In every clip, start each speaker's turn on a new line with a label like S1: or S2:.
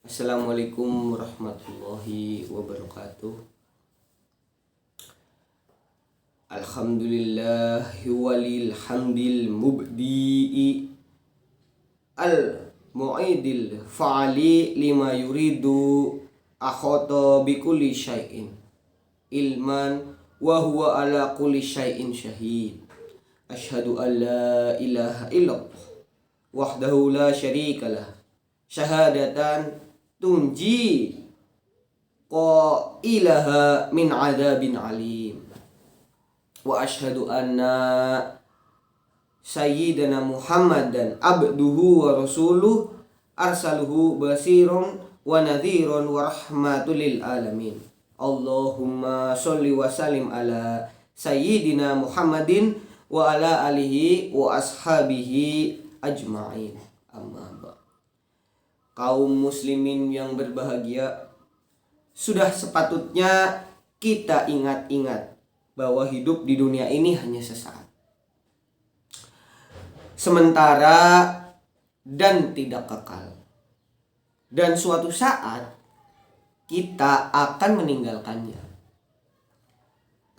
S1: Assalamualaikum warahmatullahi wabarakatuh. Alhamdulillahi walil hamdil mubdi'i al mu'idil fa'ali lima yuridu akhata bikulli syai'in ilman wa huwa ala kulli syai'in syahid. Asyhadu an la ilaha illallah wahdahu la syarikalah syahadatan tunji qailaha min adabin alim. Wa asyhadu anna sayyidana Muhammadan abduhu wa rasuluh arsaluhu basiron wa nadhiron wa rahmatul lil alamin. Allahumma sholli wa sallim ala sayyidina Muhammadin wa ala alihi wa ashabihi ajma'in. Amma ba'd. Kaum muslimin yang berbahagia, sudah sepatutnya kita ingat-ingat bahwa hidup di dunia ini hanya sesaat, sementara dan tidak kekal. Dan suatu saat kita akan meninggalkannya.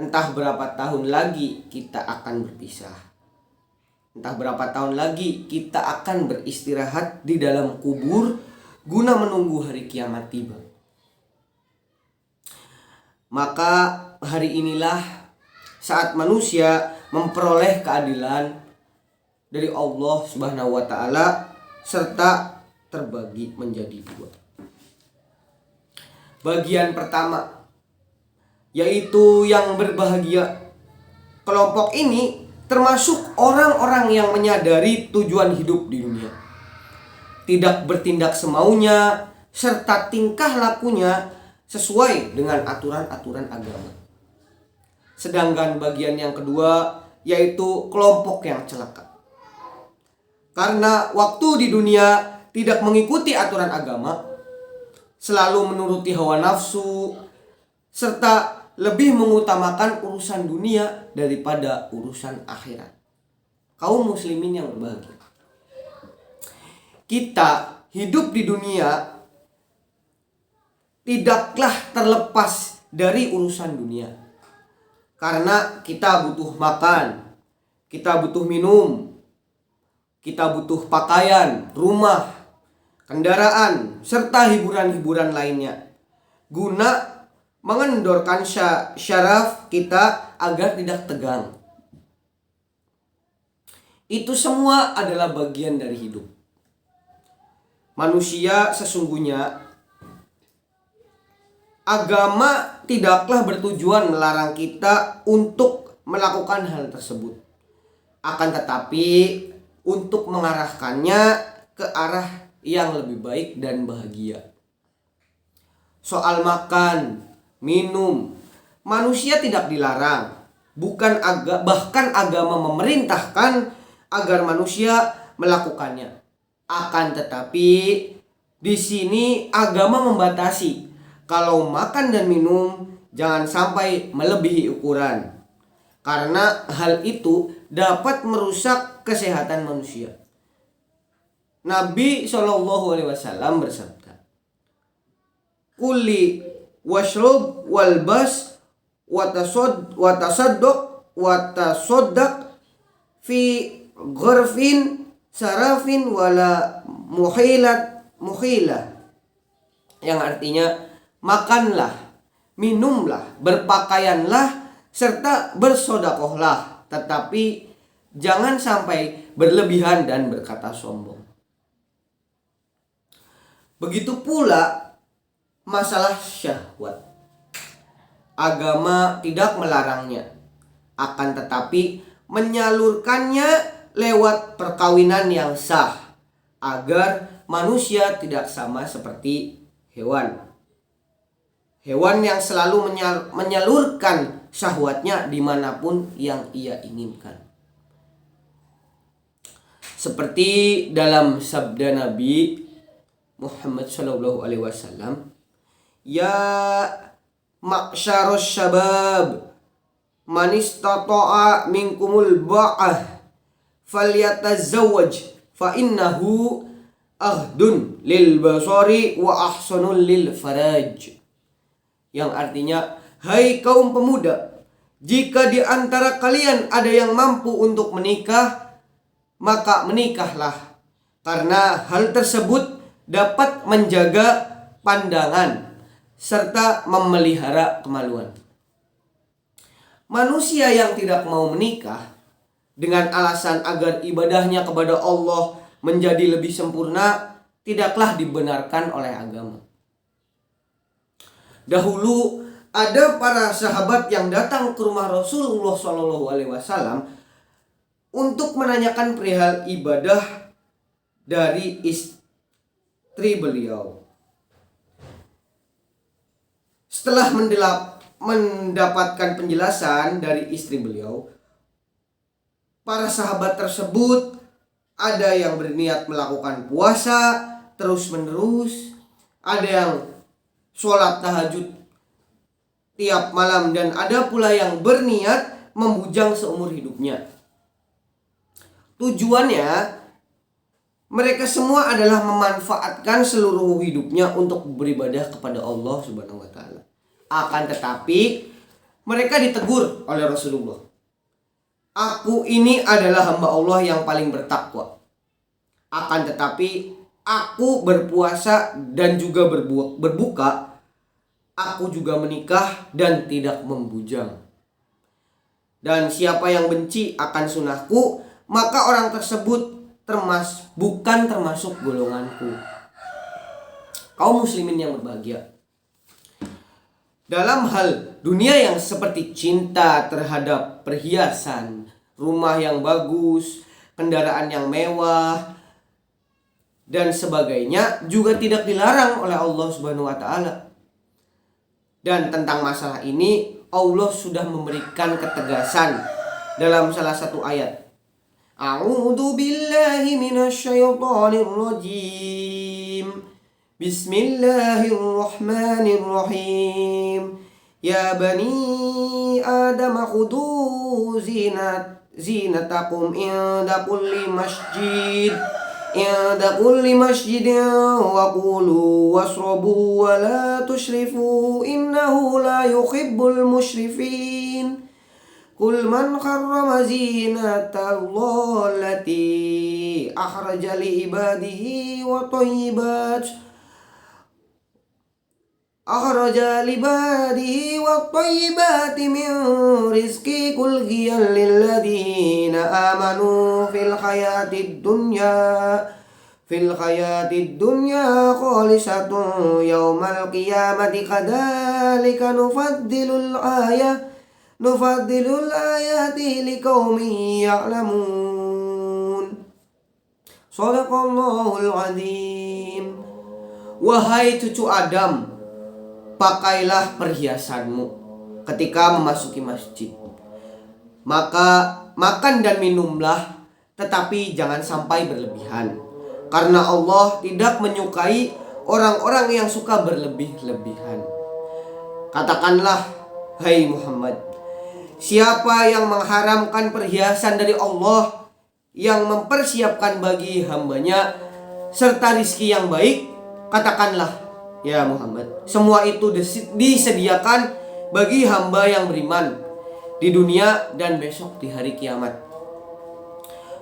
S1: Entah berapa tahun lagi kita akan berpisah. Entah berapa tahun lagi kita akan beristirahat di dalam kubur guna menunggu hari kiamat tiba. Maka hari inilah saat manusia memperoleh keadilan dari Allah Subhanahu wa taala serta terbagi menjadi dua. Bagian pertama, yaitu yang berbahagia. Kelompok ini termasuk orang-orang yang menyadari tujuan hidup di dunia, tidak bertindak semaunya, serta tingkah lakunya sesuai dengan aturan-aturan agama. Sedangkan bagian yang kedua, yaitu kelompok yang celaka. Karena waktu di dunia tidak mengikuti aturan agama, selalu menuruti hawa nafsu, serta lebih mengutamakan urusan dunia daripada urusan akhirat. Kaum muslimin yang berbahagia, kita hidup di dunia tidaklah terlepas dari urusan dunia. Karena kita butuh makan, kita butuh minum, kita butuh pakaian, rumah, kendaraan, serta hiburan-hiburan lainnya, guna mengendorkan syaraf kita agar tidak tegang. Itu semua adalah bagian dari hidup. Manusia sesungguhnya, agama tidaklah bertujuan melarang kita untuk melakukan hal tersebut. Akan tetapi untuk mengarahkannya ke arah yang lebih baik dan bahagia. Soal makan, minum, manusia tidak dilarang. Bahkan agama memerintahkan agar manusia melakukannya. Akan tetapi di sini agama membatasi kalau makan dan minum jangan sampai melebihi ukuran, karena hal itu dapat merusak kesehatan manusia. Nabi SAW bersabda, "Kuli washrub walbas watasaddaq fi ghurfin sarafin wala muhilah." Yang artinya, makanlah, minumlah, berpakaianlah, serta bersodakohlah, tetapi jangan sampai berlebihan dan berkata sombong. Begitu pula masalah syahwat. Agama tidak melarangnya, akan tetapi menyalurkannya lewat perkawinan yang sah, agar manusia tidak sama seperti hewan. Hewan yang selalu menyalurkan syahwatnya dimanapun yang ia inginkan. Seperti dalam sabda Nabi Muhammad SAW, "Ya ma'syarus syabab, man istata'a minkumul ba'ah falyatazawwaj fa innahu ahdun lil basari wa ahsanul lil faraj. Yang artinya, hai kaum pemuda, jika di antara kalian ada yang mampu untuk menikah, maka menikahlah, karena hal tersebut dapat menjaga pandangan serta memelihara kemaluan. Manusia yang tidak mau menikah dengan alasan agar ibadahnya kepada Allah menjadi lebih sempurna tidaklah dibenarkan oleh agama. Dahulu ada para sahabat yang datang ke rumah Rasulullah SAW untuk menanyakan perihal ibadah dari istri beliau. Setelah mendapatkan penjelasan dari istri beliau, para sahabat tersebut ada yang berniat melakukan puasa terus-menerus, ada yang sholat tahajud tiap malam, dan ada pula yang berniat membujang seumur hidupnya. Tujuannya, mereka semua adalah memanfaatkan seluruh hidupnya untuk beribadah kepada Allah Subhanahu wa taala. Akan tetapi mereka ditegur oleh Rasulullah. Aku ini adalah hamba Allah yang paling bertakwa. Akan tetapi aku berpuasa dan juga berbuka. Aku juga menikah dan tidak membujang. Dan siapa yang benci akan sunahku, maka orang tersebut bukan termasuk golonganku. Kaum muslimin yang berbahagia, dalam hal dunia yang seperti cinta terhadap perhiasan, rumah yang bagus, kendaraan yang mewah, dan sebagainya juga tidak dilarang oleh Allah Subhanahu wa taala. Dan tentang masalah ini Allah sudah memberikan ketegasan dalam salah satu ayat. A'udzu billahi minasyaitonir rajim. Bismillahirrahmanirrahim. Ya bani Adam khudhu zinatakum inda kulli masjidin wa kulu wasrabu wa la tushrifu innahu la yuhibbul musyrifin. Qul man harrama zinatallahi allati akhraja li ibadihi wa tayyibati min rizqi qul hiya lilladheena amanu fil hayatid dunya khalisatun yaumal qiyamati kadzalika nufaddilul ayati liqaumin ya'lamun. Shadaqallahul azim. Wahai cucu Adam, pakailah perhiasanmu ketika memasuki masjid. Maka makan dan minumlah, tetapi jangan sampai berlebihan, karena Allah tidak menyukai orang-orang yang suka berlebih-lebihan. Katakanlah, hai Muhammad, siapa yang mengharamkan perhiasan dari Allah, yang mempersiapkan bagi hambanya serta rizki yang baik, katakanlah, ya Muhammad, semua itu disediakan bagi hamba yang beriman di dunia dan besok di hari kiamat.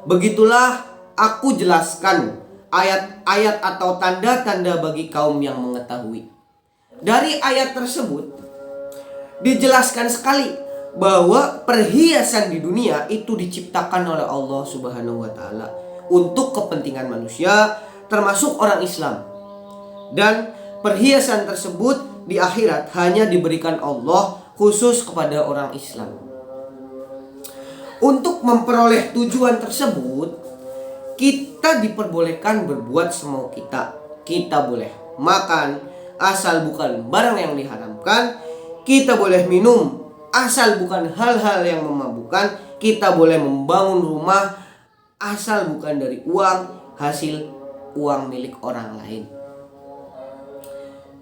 S1: Begitulah aku jelaskan ayat-ayat atau tanda-tanda bagi kaum yang mengetahui. Dari ayat tersebut dijelaskan sekali bahwa perhiasan di dunia itu diciptakan oleh Allah Subhanahu wa taala untuk kepentingan manusia, termasuk orang Islam. Dan perhiasan tersebut di akhirat hanya diberikan Allah khusus kepada orang Islam. Untuk memperoleh tujuan tersebut, kita diperbolehkan berbuat semau kita. Kita boleh makan asal bukan barang yang diharamkan. Kita boleh minum asal bukan hal-hal yang memabukkan. Kita boleh membangun rumah asal bukan dari hasil uang milik orang lain.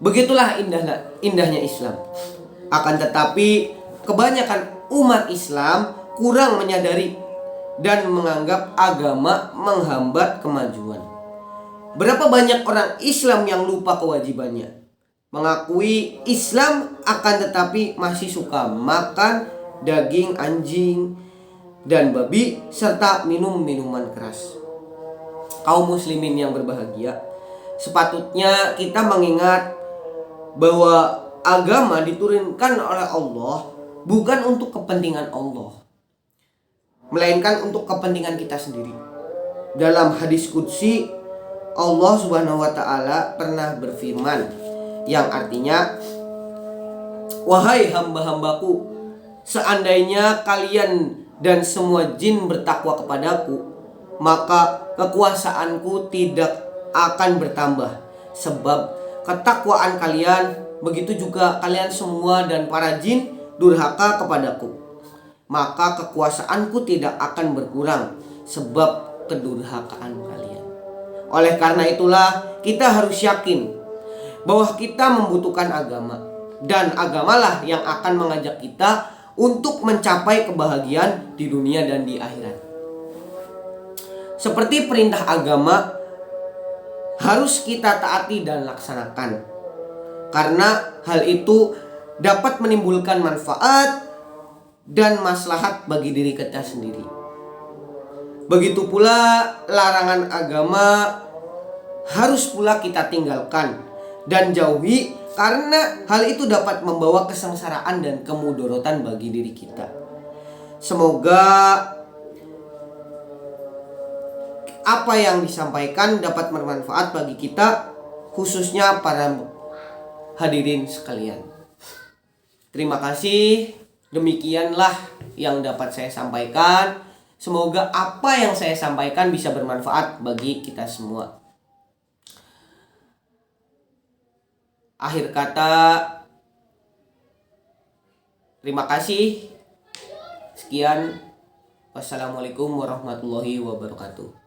S1: Begitulah indahnya Islam. Akan tetapi kebanyakan umat Islam kurang menyadari dan menganggap agama menghambat kemajuan. Berapa banyak orang Islam yang lupa kewajibannya, mengakui Islam akan tetapi masih suka makan daging anjing dan babi serta minum minuman keras. Kaum muslimin yang berbahagia, sepatutnya kita mengingat bahwa agama diturunkan oleh Allah bukan untuk kepentingan Allah, melainkan untuk kepentingan kita sendiri. Dalam hadis qudsi, Allah Subhanahu wa taala pernah berfirman yang artinya, "Wahai hamba-hambaku, seandainya kalian dan semua jin bertakwa kepadaku, maka kekuasaanku tidak akan bertambah. Sebab ketakwaan kalian, begitu juga kalian semua dan para jin durhaka kepadaku, maka kekuasaanku tidak akan berkurang sebab kedurhakaan kalian." Oleh karena itulah kita harus yakin bahwa kita membutuhkan agama, dan agamalah yang akan mengajak kita untuk mencapai kebahagiaan di dunia dan di akhirat. Seperti perintah agama harus kita taati dan laksanakan, karena hal itu dapat menimbulkan manfaat dan maslahat bagi diri kita sendiri. Begitu pula larangan agama harus pula kita tinggalkan dan jauhi, karena hal itu dapat membawa kesengsaraan dan kemudorotan bagi diri kita. Semoga apa yang disampaikan dapat bermanfaat bagi kita, khususnya para hadirin sekalian. Terima kasih. Demikianlah yang dapat saya sampaikan. Semoga apa yang saya sampaikan bisa bermanfaat bagi kita semua. Akhir kata, terima kasih. Sekian. Wassalamualaikum warahmatullahi wabarakatuh.